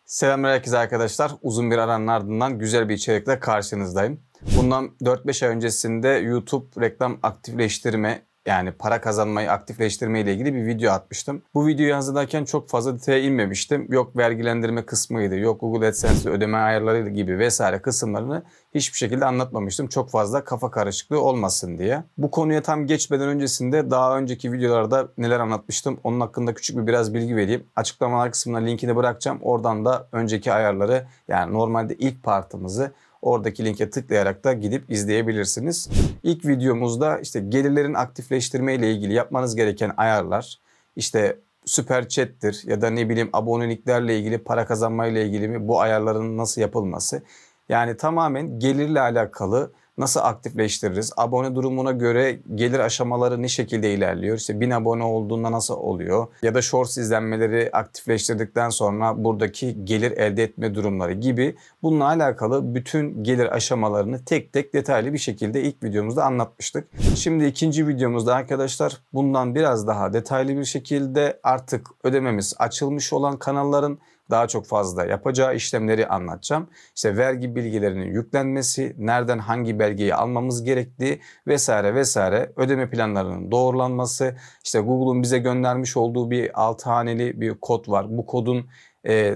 Selamlar herkese arkadaşlar. Uzun bir aranın ardından güzel bir içerikle karşınızdayım. Bundan 4-5 ay öncesinde YouTube reklam aktifleştirme yani para kazanmayı aktifleştirme ile ilgili bir video atmıştım. Bu videoyu hazırlarken çok fazla detaya inmemiştim. Yok vergilendirme kısmıydı, yok Google AdSense ödeme ayarları gibi vesaire kısımlarını hiçbir şekilde anlatmamıştım. Çok fazla kafa karışıklığı olmasın diye. Bu konuya tam geçmeden öncesinde daha önceki videolarda neler anlatmıştım onun hakkında küçük biraz bilgi vereyim. Açıklamalar kısmına linkini bırakacağım. Oradan da önceki ayarları yani normalde ilk partımızı oradaki linke tıklayarak da gidip izleyebilirsiniz. İlk videomuzda işte gelirlerin aktifleştirme ile ilgili yapmanız gereken ayarlar, işte süper chat'tir ya da ne bileyim aboneliklerle ilgili para kazanmayla ilgili mi bu ayarların nasıl yapılması. Yani tamamen gelirle alakalı nasıl aktifleştiririz? Abone durumuna göre gelir aşamaları ne şekilde ilerliyor? İşte 1000 abone olduğunda nasıl oluyor? Ya da Shorts izlenmeleri aktifleştirdikten sonra buradaki gelir elde etme durumları gibi bununla alakalı bütün gelir aşamalarını tek tek detaylı bir şekilde ilk videomuzda anlatmıştık. Şimdi ikinci videomuzda arkadaşlar bundan biraz daha detaylı bir şekilde artık ödememiz açılmış olan kanalların daha çok fazla yapacağı işlemleri anlatacağım. İşte vergi bilgilerinin yüklenmesi, nereden hangi belgeyi almamız gerektiği vesaire vesaire, ödeme planlarının doğrulanması, işte Google'un bize göndermiş olduğu bir 6 haneli bir kod var. Bu kodun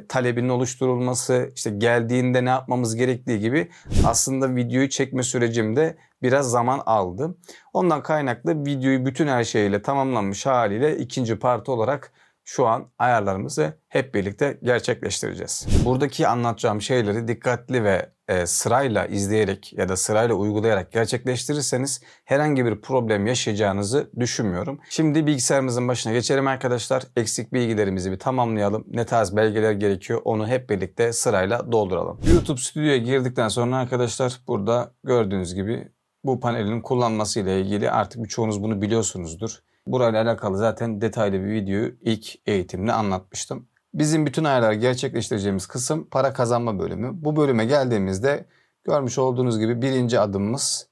talebinin oluşturulması, işte geldiğinde ne yapmamız gerektiği gibi aslında videoyu çekme sürecimde biraz zaman aldı. Ondan kaynaklı videoyu bütün her şeyle tamamlanmış haliyle ikinci parti olarak şu an ayarlarımızı hep birlikte gerçekleştireceğiz. Buradaki anlatacağım şeyleri dikkatli ve sırayla izleyerek ya da sırayla uygulayarak gerçekleştirirseniz herhangi bir problem yaşayacağınızı düşünmüyorum. Şimdi bilgisayarımızın başına geçelim arkadaşlar. Eksik bilgilerimizi bir tamamlayalım. Ne tarz belgeler gerekiyor onu hep birlikte sırayla dolduralım. YouTube Studio'ya girdikten sonra arkadaşlar burada gördüğünüz gibi bu panelin kullanması ile ilgili artık birçoğunuz bunu biliyorsunuzdur. Burayla alakalı zaten detaylı bir videoyu ilk eğitimde anlatmıştım. Bizim bütün ayarlar gerçekleştireceğimiz kısım para kazanma bölümü. Bu bölüme geldiğimizde görmüş olduğunuz gibi birinci adımımız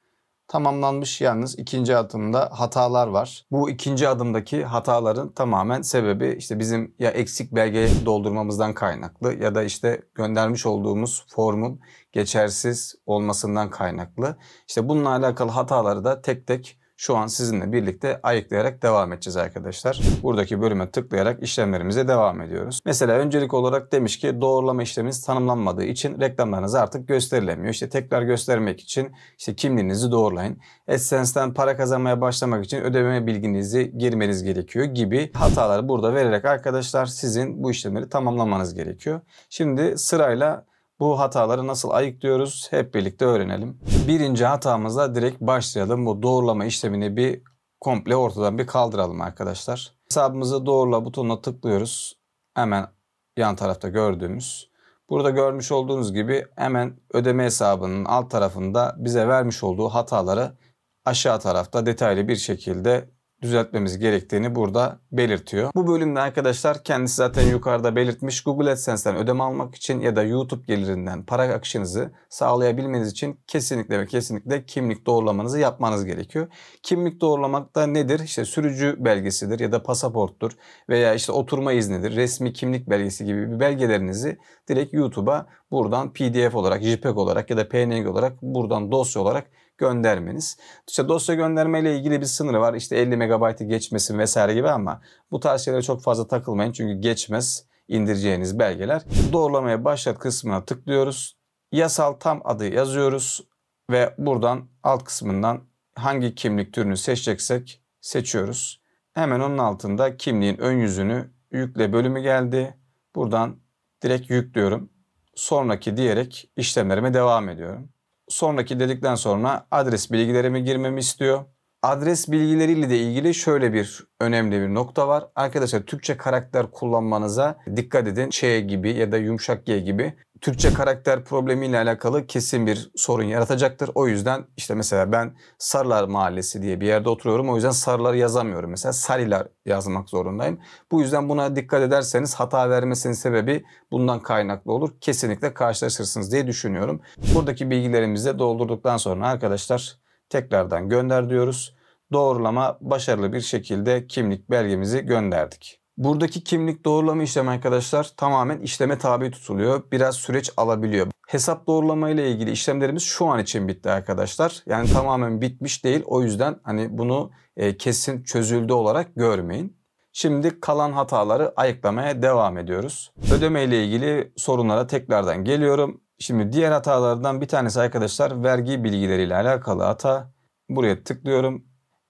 tamamlanmış. Yalnız ikinci adımda hatalar var. Bu ikinci adımdaki hataların tamamen sebebi işte bizim ya eksik belge doldurmamızdan kaynaklı ya da işte göndermiş olduğumuz formun geçersiz olmasından kaynaklı. İşte bununla alakalı hataları da tek tek şu an sizinle birlikte ayıklayarak devam edeceğiz arkadaşlar. Buradaki bölüme tıklayarak işlemlerimize devam ediyoruz. Mesela öncelik olarak demiş ki doğrulama işleminiz tanımlanmadığı için reklamlarınız artık gösterilemiyor. İşte tekrar göstermek için işte kimliğinizi doğrulayın. AdSense'den para kazanmaya başlamak için ödeme bilginizi girmeniz gerekiyor gibi hataları burada vererek arkadaşlar sizin bu işlemleri tamamlamanız gerekiyor. Şimdi sırayla bu hataları nasıl ayıklıyoruz hep birlikte öğrenelim. Birinci hatamızla direkt başlayalım. Bu doğrulama işlemini bir komple ortadan bir kaldıralım arkadaşlar. Hesabımızı doğrula butonuna tıklıyoruz. Hemen yan tarafta gördüğümüz. Burada görmüş olduğunuz gibi hemen ödeme hesabının alt tarafında bize vermiş olduğu hataları aşağı tarafta detaylı bir şekilde düzeltmemiz gerektiğini burada belirtiyor. Bu bölümde arkadaşlar kendisi zaten yukarıda belirtmiş. Google AdSense'den ödeme almak için ya da YouTube gelirinden para akışınızı sağlayabilmeniz için kesinlikle ve kesinlikle kimlik doğrulamanızı yapmanız gerekiyor. Kimlik doğrulamak da nedir? İşte sürücü belgesidir ya da pasaporttur veya işte oturma iznidir, resmi kimlik belgesi gibi bir belgelerinizi direkt YouTube'a buradan PDF olarak, JPEG olarak ya da PNG olarak buradan dosya olarak göndermeniz. İşte dosya gönderme ile ilgili bir sınırı var. İşte 50 MB'ı geçmesin vesaire gibi ama bu tarz şeylere çok fazla takılmayın. Çünkü geçmez indireceğiniz belgeler. Doğrulamaya başlat kısmına tıklıyoruz. Yasal tam adı yazıyoruz ve buradan alt kısmından hangi kimlik türünü seçeceksek seçiyoruz. Hemen onun altında kimliğin ön yüzünü yükle bölümü geldi. Buradan direkt yüklüyorum. Sonraki diyerek işlemlerime devam ediyorum. Sonraki dedikten sonra adres bilgilerimi girmemi istiyor. Adres bilgileriyle de ilgili şöyle bir önemli bir nokta var. Arkadaşlar Türkçe karakter kullanmanıza dikkat edin. Ç gibi ya da yumuşak G gibi Türkçe karakter problemiyle alakalı kesin bir sorun yaratacaktır. O yüzden işte mesela ben Sarılar Mahallesi diye bir yerde oturuyorum. O yüzden Sarılar yazamıyorum. Mesela Sarılar yazmak zorundayım. Bu yüzden buna dikkat ederseniz hata vermesinin sebebi bundan kaynaklı olur. Kesinlikle karşılaşırsınız diye düşünüyorum. Buradaki bilgilerimizi de doldurduktan sonra arkadaşlar tekrardan gönder diyoruz. Doğrulama başarılı bir şekilde kimlik belgemizi gönderdik. Buradaki kimlik doğrulama işlemi arkadaşlar tamamen işleme tabi tutuluyor. Biraz süreç alabiliyor. Hesap doğrulama ile ilgili işlemlerimiz şu an için bitti arkadaşlar. Yani tamamen bitmiş değil. O yüzden hani bunu kesin çözüldü olarak görmeyin. Şimdi kalan hataları ayıklamaya devam ediyoruz. Ödeme ile ilgili sorunlara tekrardan geliyorum. Şimdi diğer hatalardan bir tanesi arkadaşlar vergi bilgileriyle alakalı hata. Buraya tıklıyorum.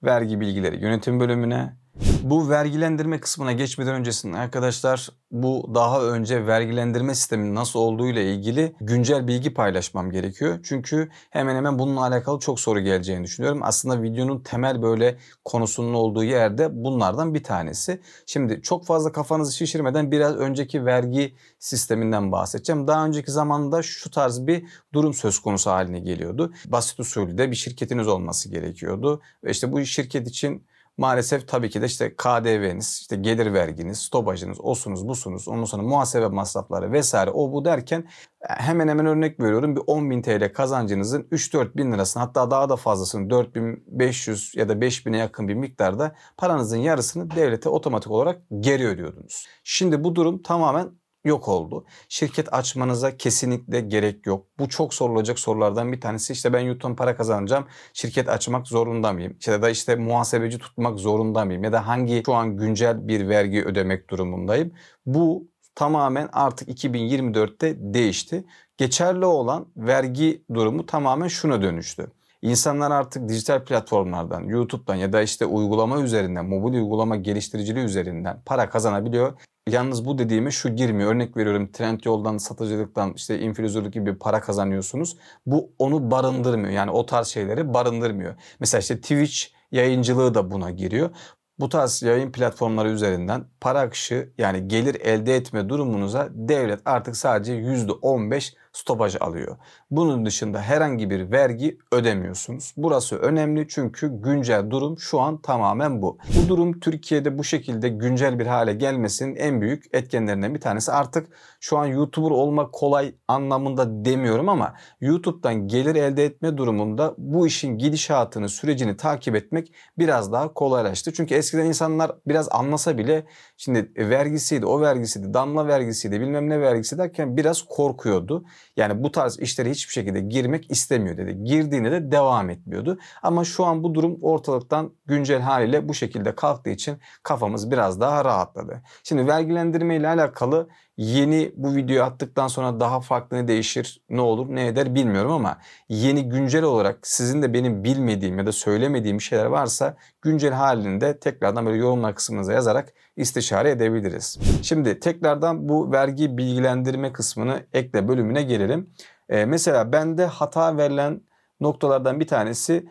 Vergi bilgileri yönetim bölümüne. Bu vergilendirme kısmına geçmeden öncesinde arkadaşlar bu daha önce vergilendirme sisteminin nasıl olduğu ile ilgili güncel bilgi paylaşmam gerekiyor. Çünkü hemen hemen bununla alakalı çok soru geleceğini düşünüyorum. Aslında videonun temel böyle konusunun olduğu yerde bunlardan bir tanesi. Şimdi çok fazla kafanızı şişirmeden biraz önceki vergi sisteminden bahsedeceğim. Daha önceki zamanda şu tarz bir durum söz konusu haline geliyordu. Basit usulde bir şirketiniz olması gerekiyordu. Ve işte bu şirket için maalesef tabii ki de işte KDV'niz, işte gelir verginiz, stopajınız, osunuz, busunuz, ondan sonra muhasebe masrafları vesaire o bu derken hemen hemen örnek veriyorum bir 10.000 TL kazancınızın 3-4 bin lirasını hatta daha da fazlasını 4.500 ya da 5.000'e yakın bir miktarda paranızın yarısını devlete otomatik olarak geri ödüyordunuz. Şimdi bu durum tamamen yok oldu. Şirket açmanıza kesinlikle gerek yok. Bu çok sorulacak sorulardan bir tanesi. İşte ben YouTube'dan para kazanacağım. Şirket açmak zorunda mıyım? Ya da işte muhasebeci tutmak zorunda mıyım? Ya da hangi şu an güncel bir vergi ödemek durumundayım? Bu tamamen artık 2024'te değişti. Geçerli olan vergi durumu tamamen şuna dönüştü. İnsanlar artık dijital platformlardan, YouTube'dan ya da işte uygulama üzerinden, mobil uygulama geliştiriciliği üzerinden para kazanabiliyor. Yalnız bu dediğime şu girmiyor. Örnek veriyorum Trendyol'dan, satıcılıktan, işte influencerlık gibi bir para kazanıyorsunuz. Bu onu barındırmıyor. Yani o tarz şeyleri barındırmıyor. Mesela işte Twitch yayıncılığı da buna giriyor. Bu tarz yayın platformları üzerinden para akışı yani gelir elde etme durumunuza devlet artık sadece %15 stopaj alıyor. Bunun dışında herhangi bir vergi ödemiyorsunuz. Burası önemli çünkü güncel durum şu an tamamen bu. Bu durum Türkiye'de bu şekilde güncel bir hale gelmesinin en büyük etkenlerinden bir tanesi. Artık şu an YouTuber olmak kolay anlamında demiyorum ama YouTube'dan gelir elde etme durumunda bu işin gidişatını, sürecini takip etmek biraz daha kolaylaştı. Çünkü eskiden insanlar biraz anlasa bile şimdi vergisiydi, o vergisiydi, damla vergisiydi, bilmem ne vergisi derken biraz korkuyordu. Yani bu tarz işlere hiçbir şekilde girmek istemiyor dedi. Girdiğinde de devam etmiyordu. Ama şu an bu durum ortalıktan güncel haliyle bu şekilde kalktığı için kafamız biraz daha rahatladı. Şimdi vergilendirme ile alakalı yeni bu videoyu attıktan sonra daha farklı ne değişir, ne olur, ne eder bilmiyorum ama yeni güncel olarak sizin de benim bilmediğim ya da söylemediğim şeyler varsa güncel halinde tekrardan böyle yorumlar kısmınıza yazarak istişare edebiliriz. Şimdi tekrardan bu vergi bilgilendirme kısmını ekle bölümüne gelelim. Mesela bende hata verilen noktalardan bir tanesi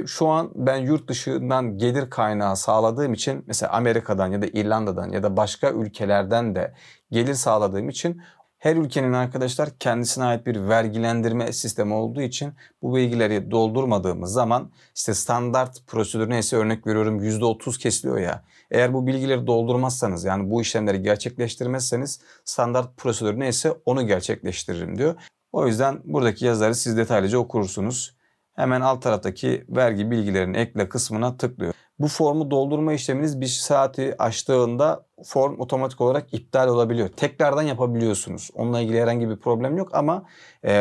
şu an ben yurt dışından gelir kaynağı sağladığım için mesela Amerika'dan ya da İrlanda'dan ya da başka ülkelerden de gelir sağladığım için her ülkenin arkadaşlar kendisine ait bir vergilendirme sistemi olduğu için bu bilgileri doldurmadığımız zaman işte standart prosedür neyse örnek veriyorum %30 kesiliyor ya. Eğer bu bilgileri doldurmazsanız yani bu işlemleri gerçekleştirmezseniz standart prosedür neyse onu gerçekleştiririm diyor. O yüzden buradaki yazıları siz detaylıca okursunuz. Hemen alt taraftaki vergi bilgilerini ekle kısmına tıklıyor. Bu formu doldurma işleminiz bir saati aştığında form otomatik olarak iptal olabiliyor. Tekrardan yapabiliyorsunuz. Onunla ilgili herhangi bir problem yok ama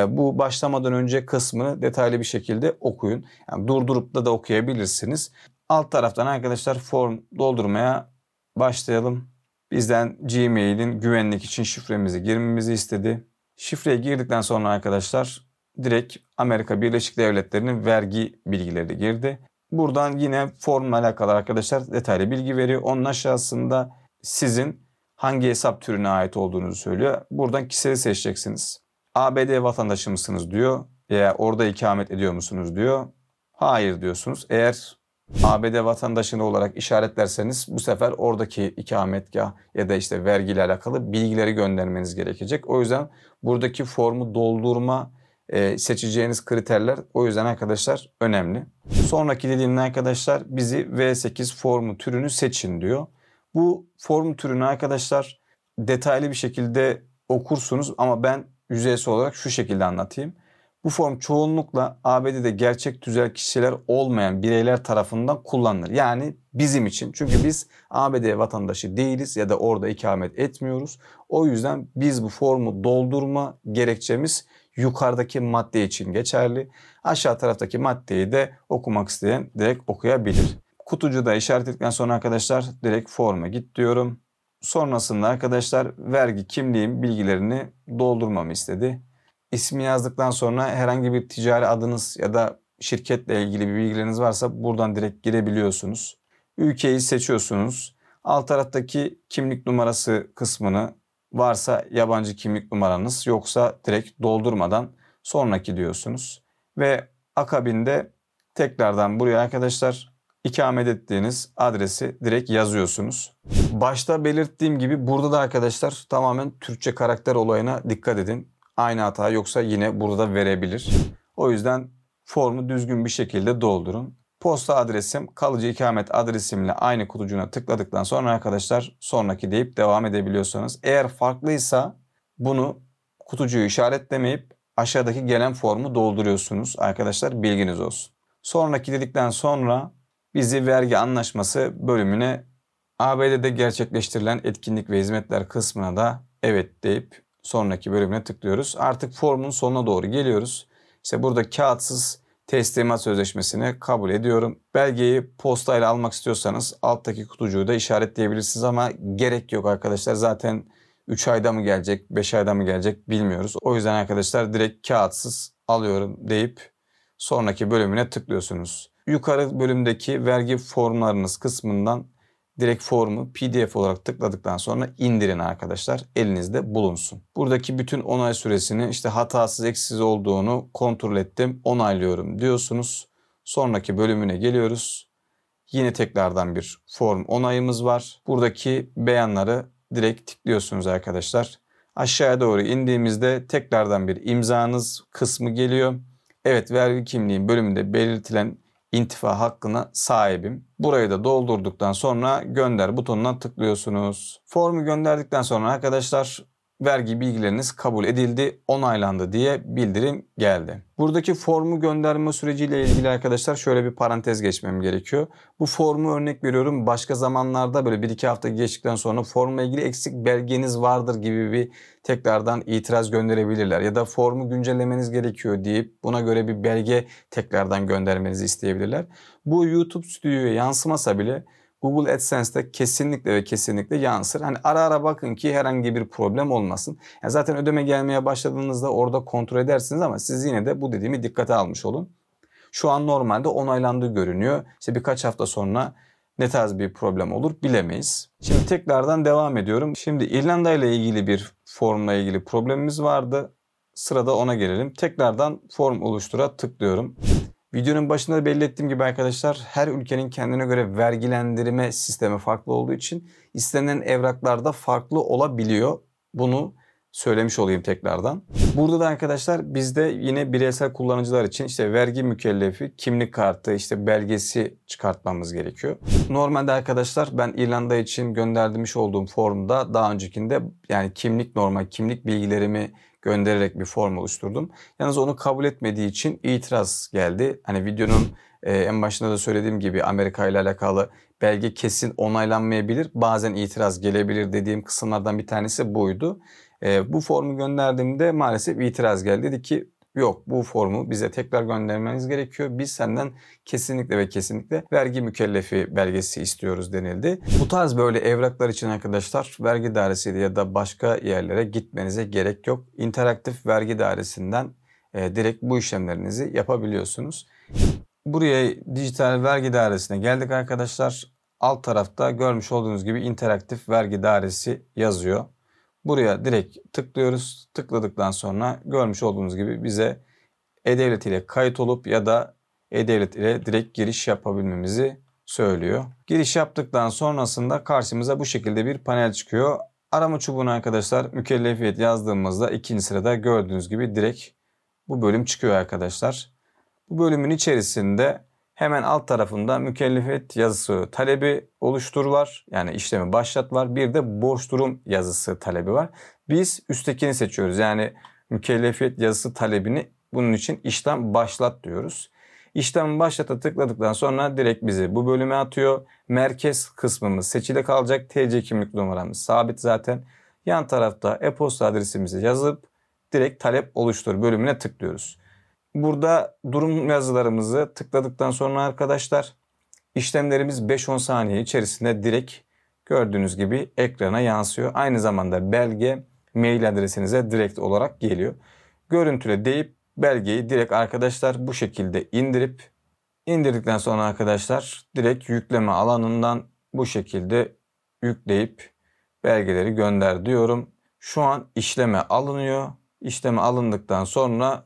bu başlamadan önce kısmını detaylı bir şekilde okuyun. Yani durdurup da okuyabilirsiniz. Alt taraftan arkadaşlar form doldurmaya başlayalım. Bizden Gmail'in güvenlik için şifremizi girmemizi istedi. Şifreyi girdikten sonra arkadaşlar direkt Amerika Birleşik Devletleri'nin vergi bilgileri girdi. Buradan yine formla alakalı arkadaşlar detaylı bilgi veriyor. Onun aşağısında sizin hangi hesap türüne ait olduğunuzu söylüyor. Buradan kişileri seçeceksiniz. ABD vatandaşı mısınız diyor. Veya orada ikamet ediyor musunuz diyor. Hayır diyorsunuz. Eğer ABD vatandaşı olarak işaretlerseniz bu sefer oradaki ikametgah ya da işte vergiyle alakalı bilgileri göndermeniz gerekecek. O yüzden buradaki formu doldurma seçeceğiniz kriterler o yüzden arkadaşlar önemli. Sonraki dediğimde arkadaşlar bizi V8 formu türünü seçin diyor. Bu form türünü arkadaşlar detaylı bir şekilde okursunuz ama ben yüzeysel olarak şu şekilde anlatayım. Bu form çoğunlukla ABD'de gerçek tüzel kişiler olmayan bireyler tarafından kullanılır. Yani bizim için. Çünkü biz ABD vatandaşı değiliz ya da orada ikamet etmiyoruz. O yüzden biz bu formu doldurma gerekçemiz yukarıdaki madde için geçerli. Aşağı taraftaki maddeyi de okumak isteyen direkt okuyabilir. Kutucuğu işaretledikten sonra arkadaşlar direkt forma git diyorum. Sonrasında arkadaşlar vergi kimliğim bilgilerini doldurmamı istedi. İsmi yazdıktan sonra herhangi bir ticari adınız ya da şirketle ilgili bir bilgileriniz varsa buradan direkt girebiliyorsunuz. Ülkeyi seçiyorsunuz. Alt taraftaki kimlik numarası kısmını varsa yabancı kimlik numaranız yoksa direkt doldurmadan sonraki diyorsunuz. Ve akabinde tekrardan buraya arkadaşlar ikamet ettiğiniz adresi direkt yazıyorsunuz. Başta belirttiğim gibi burada da arkadaşlar tamamen Türkçe karakter olayına dikkat edin. Aynı hata yoksa yine burada verebilir. O yüzden formu düzgün bir şekilde doldurun. Posta adresim kalıcı ikamet adresimle aynı kutucuğuna tıkladıktan sonra arkadaşlar sonraki deyip devam edebiliyorsanız. Eğer farklıysa bunu kutucuğu işaretlemeyip aşağıdaki gelen formu dolduruyorsunuz. Arkadaşlar bilginiz olsun. Sonraki dedikten sonra bizi vergi anlaşması bölümüne ABD'de gerçekleştirilen etkinlik ve hizmetler kısmına da evet deyip sonraki bölümüne tıklıyoruz. Artık formun sonuna doğru geliyoruz. İşte burada kağıtsız teslimat sözleşmesini kabul ediyorum. Belgeyi postayla almak istiyorsanız alttaki kutucuğu da işaretleyebilirsiniz ama gerek yok arkadaşlar. Zaten 3 ayda mı gelecek, 5 ayda mı gelecek bilmiyoruz. O yüzden arkadaşlar direkt kağıtsız alıyorum deyip sonraki bölümüne tıklıyorsunuz. Yukarı bölümdeki vergi formlarınız kısmından direkt formu PDF olarak tıkladıktan sonra indirin arkadaşlar. Elinizde bulunsun. Buradaki bütün onay süresini işte hatasız eksiksiz olduğunu kontrol ettim. Onaylıyorum diyorsunuz. Sonraki bölümüne geliyoruz. Yine tekrardan bir form onayımız var. Buradaki beyanları direkt tıklıyorsunuz arkadaşlar. Aşağıya doğru indiğimizde tekrardan bir imzanız kısmı geliyor. Evet, vergi kimliğin bölümünde belirtilen intifa hakkına sahibim. Burayı da doldurduktan sonra gönder butonuna tıklıyorsunuz. Formu gönderdikten sonra arkadaşlar vergi bilgileriniz kabul edildi, onaylandı diye bildirim geldi. Buradaki formu gönderme süreciyle ilgili arkadaşlar şöyle bir parantez geçmem gerekiyor. Bu formu örnek veriyorum başka zamanlarda böyle 1-2 hafta geçtikten sonra formla ilgili eksik belgeniz vardır gibi bir tekrardan itiraz gönderebilirler. Ya da formu güncellemeniz gerekiyor deyip buna göre bir belge tekrardan göndermenizi isteyebilirler. Bu YouTube Studio'ya yansımasa bile Google AdSense'de kesinlikle ve kesinlikle yansır. Hani ara ara bakın ki herhangi bir problem olmasın. Yani zaten ödeme gelmeye başladığınızda orada kontrol edersiniz ama siz yine de bu dediğimi dikkate almış olun. Şu an normalde onaylandığı görünüyor. İşte birkaç hafta sonra ne tarz bir problem olur bilemeyiz. Şimdi tekrardan devam ediyorum. Şimdi İrlanda ile ilgili bir formla ilgili problemimiz vardı. Sırada ona gelelim. Tekrardan form oluştura tıklıyorum. Videonun başında da belli ettiğim gibi arkadaşlar her ülkenin kendine göre vergilendirme sistemi farklı olduğu için istenilen evraklarda farklı olabiliyor. Bunu söylemiş olayım tekrardan. Burada da arkadaşlar bizde yine bireysel kullanıcılar için işte vergi mükellefi, kimlik kartı, işte belgesi çıkartmamız gerekiyor. Normalde arkadaşlar ben İrlanda için göndermiş olduğum formda daha öncekinde yani normal kimlik bilgilerimi göndererek bir form oluşturdum. Yalnız onu kabul etmediği için itiraz geldi. Hani videonun en başında da söylediğim gibi Amerika ile alakalı belge kesin onaylanmayabilir. Bazen itiraz gelebilir dediğim kısımlardan bir tanesi buydu. Bu formu gönderdiğimde maalesef itiraz geldi. Dedi ki yok bu formu bize tekrar göndermeniz gerekiyor. Biz senden kesinlikle ve kesinlikle vergi mükellefi belgesi istiyoruz denildi. Bu tarz böyle evraklar için arkadaşlar vergi dairesiyle ya da başka yerlere gitmenize gerek yok. İnteraktif vergi dairesinden direkt bu işlemlerinizi yapabiliyorsunuz. Buraya dijital vergi dairesine geldik arkadaşlar. Alt tarafta görmüş olduğunuz gibi interaktif vergi dairesi yazıyor. Buraya direkt tıklıyoruz. Tıkladıktan sonra görmüş olduğunuz gibi bize E-Devlet ile kayıt olup ya da E-Devlet ile direkt giriş yapabilmemizi söylüyor. Giriş yaptıktan sonrasında karşımıza bu şekilde bir panel çıkıyor. Arama çubuğuna arkadaşlar mükellefiyet yazdığımızda ikinci sırada gördüğünüz gibi direkt bu bölüm çıkıyor arkadaşlar. Bu bölümün içerisinde hemen alt tarafında mükellefiyet yazısı talebi oluştur var. Yani işlemi başlat var. Bir de borç durum yazısı talebi var. Biz üsttekini seçiyoruz. Yani mükellefiyet yazısı talebini Bunun için işlem başlat diyoruz. İşlem başlata tıkladıktan sonra direkt bizi bu bölüme atıyor. Merkez kısmımız seçili kalacak. TC kimlik numaramız sabit zaten. Yan tarafta e-posta adresimizi yazıp direkt talep oluştur bölümüne tıklıyoruz. Burada durum yazılarımızı tıkladıktan sonra arkadaşlar işlemlerimiz 5-10 saniye içerisinde direkt gördüğünüz gibi ekrana yansıyor. Aynı zamanda belge mail adresinize direkt olarak geliyor. Görüntüle deyip belgeyi direkt arkadaşlar bu şekilde indirdikten sonra arkadaşlar direkt yükleme alanından bu şekilde yükleyip belgeleri gönder diyorum. Şu an işleme alınıyor. İşleme alındıktan sonra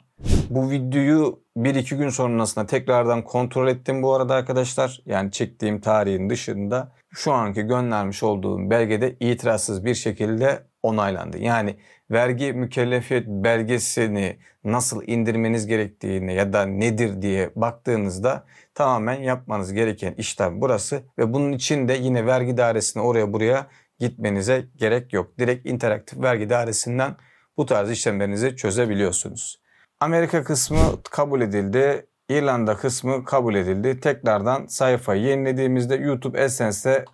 bu videoyu 1-2 gün sonrasında tekrardan kontrol ettim bu arada arkadaşlar. Yani çektiğim tarihin dışında şu anki göndermiş olduğum belgede itirazsız bir şekilde onaylandı. Yani vergi mükellefiyet belgesini nasıl indirmeniz gerektiğini ya da nedir diye baktığınızda tamamen yapmanız gereken işlem burası. Ve bunun için de yine vergi dairesine oraya buraya gitmenize gerek yok. Direkt interaktif vergi dairesinden bu tarz işlemlerinizi çözebiliyorsunuz. Amerika kısmı kabul edildi. İrlanda kısmı kabul edildi. Tekrardan sayfayı yenilediğimizde YouTube AdSense'te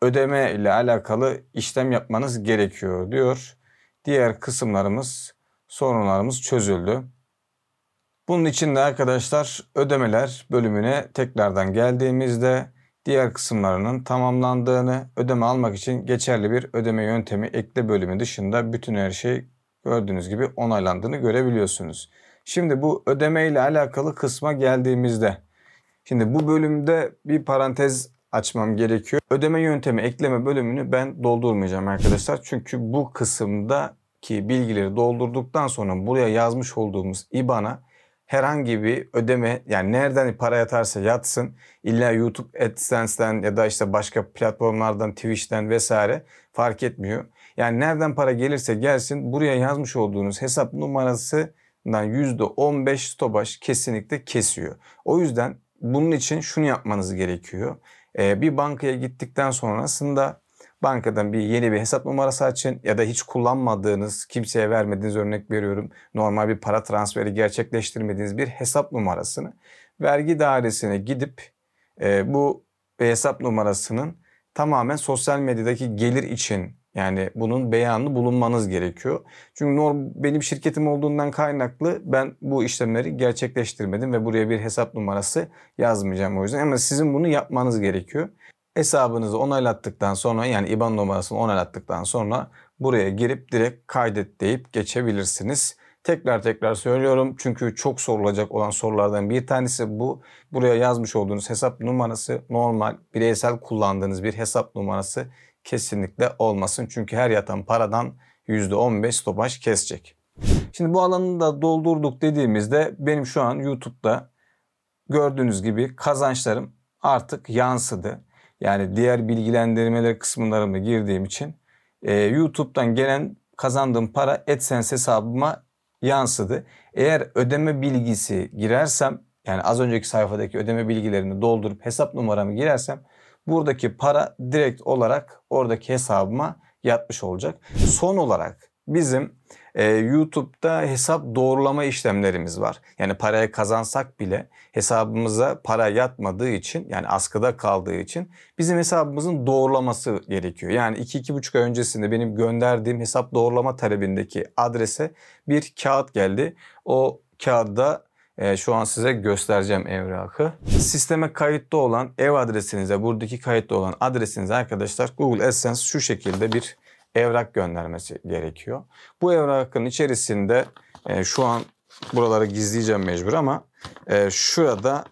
ödeme ile alakalı işlem yapmanız gerekiyor diyor. Diğer kısımlarımız, sorunlarımız çözüldü. Bunun için de arkadaşlar ödemeler bölümüne tekrardan geldiğimizde diğer kısımlarının tamamlandığını, ödeme almak için geçerli bir ödeme yöntemi ekle bölümü dışında bütün her şey gördüğünüz gibi onaylandığını görebiliyorsunuz. Şimdi bu ödeme ile alakalı kısma geldiğimizde, şimdi bu bölümde bir parantez açmam gerekiyor. Ödeme yöntemi ekleme bölümünü ben doldurmayacağım arkadaşlar. Çünkü bu kısımdaki bilgileri doldurduktan sonra buraya yazmış olduğumuz IBAN'a herhangi bir ödeme, yani nereden para yatarsa yatsın, illa YouTube AdSense'den ya da işte başka platformlardan, Twitch'ten vesaire fark etmiyor. Yani nereden para gelirse gelsin buraya yazmış olduğunuz hesap numarasından %15 stopaj kesinlikle kesiyor. O yüzden bunun için şunu yapmanız gerekiyor. Bir bankaya gittikten sonrasında bankadan yeni bir hesap numarası açın ya da hiç kullanmadığınız, kimseye vermediğiniz, örnek veriyorum, normal bir para transferi gerçekleştirmediğiniz bir hesap numarasını vergi dairesine gidip bu hesap numarasının tamamen sosyal medyadaki gelir için, yani bunun beyanını bulunmanız gerekiyor. Çünkü benim şirketim olduğundan kaynaklı ben bu işlemleri gerçekleştirmedim ve buraya bir hesap numarası yazmayacağım o yüzden. Ama sizin bunu yapmanız gerekiyor. Hesabınızı onaylattıktan sonra, yani IBAN numarasını onaylattıktan sonra buraya girip direkt kaydet deyip geçebilirsiniz. Tekrar söylüyorum çünkü çok sorulacak olan sorulardan bir tanesi bu. Buraya yazmış olduğunuz hesap numarası normal bireysel kullandığınız bir hesap numarası kesinlikle olmasın. Çünkü her yatan paradan %15 stopaj kesecek. Şimdi bu alanı da doldurduk dediğimizde benim şu an YouTube'da gördüğünüz gibi kazançlarım artık yansıdı. Yani diğer bilgilendirmeler kısımlarına girdiğim için YouTube'dan gelen kazandığım para AdSense hesabıma yansıdı. Eğer ödeme bilgisi girersem, yani az önceki sayfadaki ödeme bilgilerini doldurup hesap numaramı girersem buradaki para direkt olarak oradaki hesabıma yatmış olacak. Son olarak bizim YouTube'da hesap doğrulama işlemlerimiz var. Yani parayı kazansak bile hesabımıza para yatmadığı için, yani askıda kaldığı için bizim hesabımızın doğrulaması gerekiyor. Yani 2-2,5 ay öncesinde benim gönderdiğim hesap doğrulama talebindeki adrese bir kağıt geldi. O kağıda şu an size göstereceğim evrakı. Sisteme kayıtlı olan ev adresinize, buradaki kayıtlı olan adresinize arkadaşlar Google AdSense şu şekilde bir evrak göndermesi gerekiyor. Bu evrakın içerisinde şu an buraları gizleyeceğim mecbur ama şurada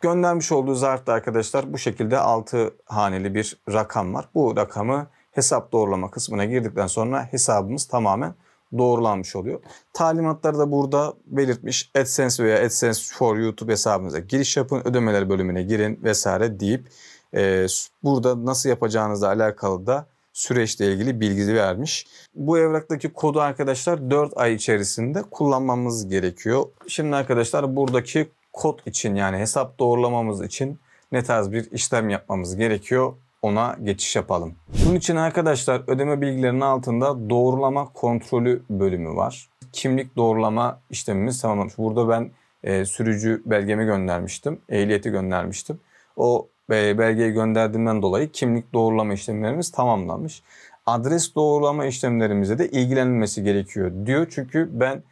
göndermiş olduğu zarfta arkadaşlar bu şekilde 6 haneli bir rakam var. Bu rakamı hesap doğrulama kısmına girdikten sonra hesabımız tamamen doğrulanmış oluyor. Talimatları da burada belirtmiş. AdSense veya AdSense for YouTube hesabınıza giriş yapın, ödemeler bölümüne girin vesaire deyip burada nasıl yapacağınızla alakalı da süreçle ilgili bilgi vermiş. Bu evraktaki kodu arkadaşlar 4 ay içerisinde kullanmamız gerekiyor. Şimdi arkadaşlar buradaki kod için, yani hesap doğrulamamız için ne tarz bir işlem yapmamız gerekiyor? Ona geçiş yapalım. Bunun için arkadaşlar ödeme bilgilerinin altında doğrulama kontrolü bölümü var. ilk kimlik doğrulama işlemimiz tamamlanmış. Burada ben sürücü belgemi göndermiştim, ehliyeti göndermiştim. O belgeyi gönderdiğimden dolayı kimlik doğrulama işlemlerimiz tamamlanmış. Adres doğrulama işlemlerimize de ilgilenilmesi gerekiyor diyor. Çünkü ben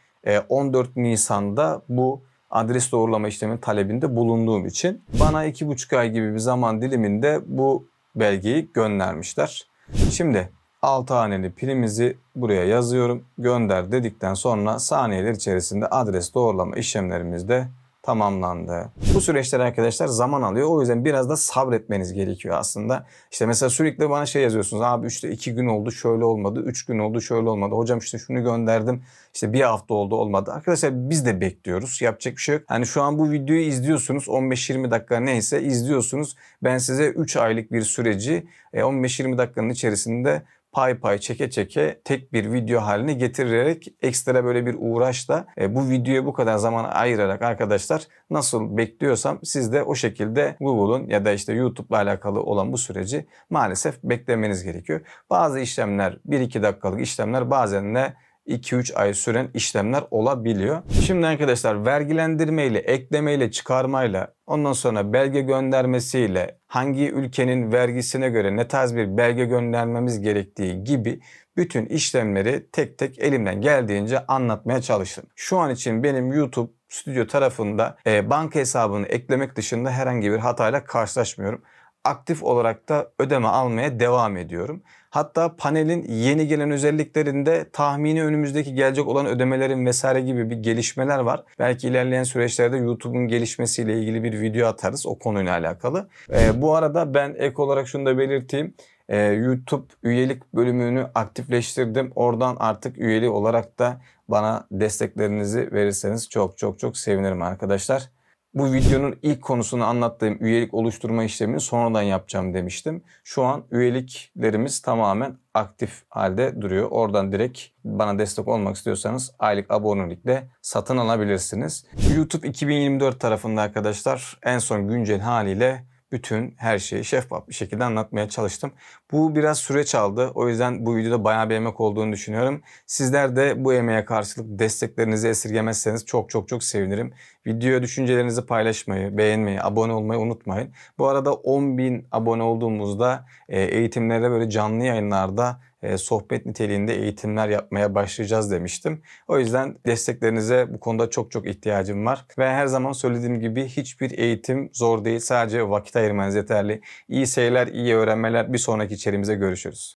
14 Nisan'da bu adres doğrulama işlemi talebinde bulunduğum için bana 2,5 ay gibi bir zaman diliminde bu belgeyi göndermişler. Şimdi 6 haneli pinimizi buraya yazıyorum. Gönder dedikten sonra saniyeler içerisinde adres doğrulama işlemlerimiz de tamamlandı. Bu süreçler arkadaşlar zaman alıyor. O yüzden biraz da sabretmeniz gerekiyor aslında. İşte mesela sürekli bana şey yazıyorsunuz. Abi işte 2 gün oldu şöyle olmadı. 3 gün oldu şöyle olmadı. Hocam işte şunu gönderdim. İşte bir hafta oldu olmadı. Arkadaşlar biz de bekliyoruz. Yapacak bir şey yok. Hani şu an bu videoyu izliyorsunuz. 15-20 dakika neyse izliyorsunuz. Ben size 3 aylık bir süreci 15-20 dakikanın içerisinde pay pay çeke çeke tek bir video haline getirerek ekstra böyle bir uğraşla bu videoya bu kadar zaman ayırarak arkadaşlar nasıl bekliyorsam siz de o şekilde Google'un ya da işte YouTube'la alakalı olan bu süreci maalesef beklemeniz gerekiyor. Bazı işlemler 1-2 dakikalık işlemler, bazen de 2-3 ay süren işlemler olabiliyor. Şimdi arkadaşlar vergilendirmeyle, eklemeyle, çıkarmayla, ondan sonra belge göndermesiyle, hangi ülkenin vergisine göre ne tarz bir belge göndermemiz gerektiği gibi bütün işlemleri tek tek elimden geldiğince anlatmaya çalıştım. Şu an için benim YouTube Studio tarafında banka hesabını eklemek dışında herhangi bir hatayla karşılaşmıyorum. Aktif olarak da ödeme almaya devam ediyorum. Hatta panelin yeni gelen özelliklerinde tahmini önümüzdeki gelecek olan ödemelerin vesaire gibi bir gelişmeler var. Belki ilerleyen süreçlerde YouTube'un gelişmesiyle ilgili bir video atarız o konuyla alakalı. Bu arada ben ek olarak şunu da belirteyim. YouTube üyelik bölümünü aktifleştirdim. Oradan artık üyeli olarak da bana desteklerinizi verirseniz çok çok çok sevinirim arkadaşlar. Bu videonun ilk konusunu anlattığım üyelik oluşturma işlemini sonradan yapacağım demiştim. Şu an üyeliklerimiz tamamen aktif halde duruyor. Oradan direkt bana destek olmak istiyorsanız aylık abonelikle satın alabilirsiniz. YouTube 2024 tarafında arkadaşlar en son güncel haliyle bütün her şeyi şeffaf bir şekilde anlatmaya çalıştım. Bu biraz süreç aldı. O yüzden bu videoda bayağı bir emek olduğunu düşünüyorum. Sizler de bu emeğe karşılık desteklerinizi esirgemezseniz çok çok çok sevinirim. Videoya düşüncelerinizi paylaşmayı, beğenmeyi, abone olmayı unutmayın. Bu arada 10.000 abone olduğumuzda eğitimlere böyle canlı yayınlarda sohbet niteliğinde eğitimler yapmaya başlayacağız demiştim. O yüzden desteklerinize bu konuda çok çok ihtiyacım var. Ve her zaman söylediğim gibi hiçbir eğitim zor değil. Sadece vakit ayırmanız yeterli. İyi seyirler, iyi öğrenmeler. Bir sonraki içeriğimizde görüşürüz.